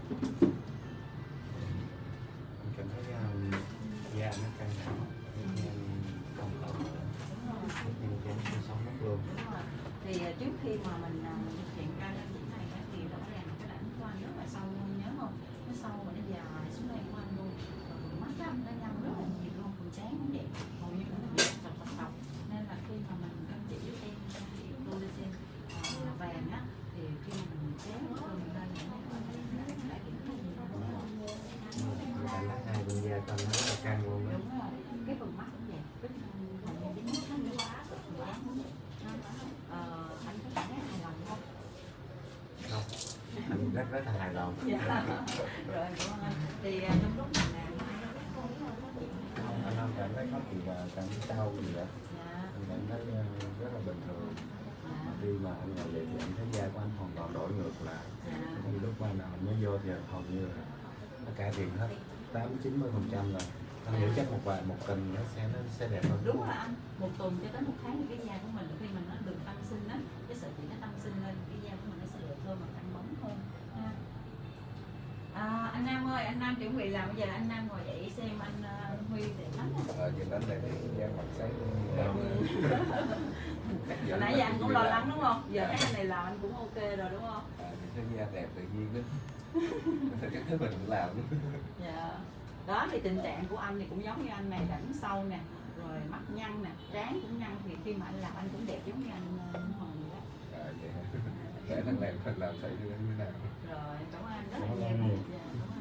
Mình cảm thấy da nó căng thẳng, không tốt nữa, nhưng cái sống mất luôn. Đúng rồi. Thì trước khi mà mình thực hiện ca lên chỉ này á, thì rõ ràng cái lãnh của anh rất là sâu luôn, nhớ không? Nó sâu và nó dài xuống đây của anh luôn. Rồi phần mắt á, nó nhăn rất là nhiều luôn, phần trán nó đẹp, hầu như nó bị sọc. Nên là khi mà mình cân chỉ em cân chỉ collagen vàng á, thì khi mà mình chéo rồi mình lên những cái cải thiện rất là nhiều. Mình cảm thấy hai bên da con nó rất là căng luôn á. Đúng rồi, cái phần mắt cũng vậy, cái phần nhìn cái mắt nó như quá, phần trán cũng vậy. Anh có cảm thấy hài lòng không? Không, anh rất là hài lòng. Dạ. Rồi cảm ơn anh. Thì trong lúc mình làm anh có phát triển hay Anh không cảm thấy khó chịu và cảm thấy đau gì cả. Dạ. Anh cảm thấy rất là bình thường. Dạ. Khi mà anh ngồi dậy thì anh thấy da của anh hoàn toàn đổi ngược lại. Dạ. Thì lúc mà anh mới vô thì hầu như là nó cải thiện hết 80-90% rồi. Anh nghĩ chắc một tuần nó sẽ đẹp hơn. Đúng rồi anh, một tuần cho tới một tháng thì cái da của mình khi mình nó được tăng sinh á, cái sợi chỉ nó tăng sinh lên, cái da của mình nó sẽ đẹp hơn và căng bóng hơn ha. Anh Nam ơi, anh Nam chuẩn bị làm, bây giờ anh Nam ngồi dậy xem anh Huy để đánh nè. Giờ đánh lại cái da mặt sáng. Hồi nãy giờ anh cũng lo lắng đúng không? Giờ thấy anh này làm anh cũng ok rồi đúng không? Thì cái da đẹp tự nhiên đó. Cái thứ mình cũng làm. Dạ. Đó thì tình trạng của anh thì cũng giống như anh này, đẳng sâu nè, rồi mắt nhăn nè, trán cũng nhăn, thì khi mà anh làm anh cũng đẹp giống như anh Hoàng vậy đó. Vậy hả? Để lần này mình làm phải như thế nào? Rồi cảm ơn anh rất là nhiều. Dạ, cảm ơn.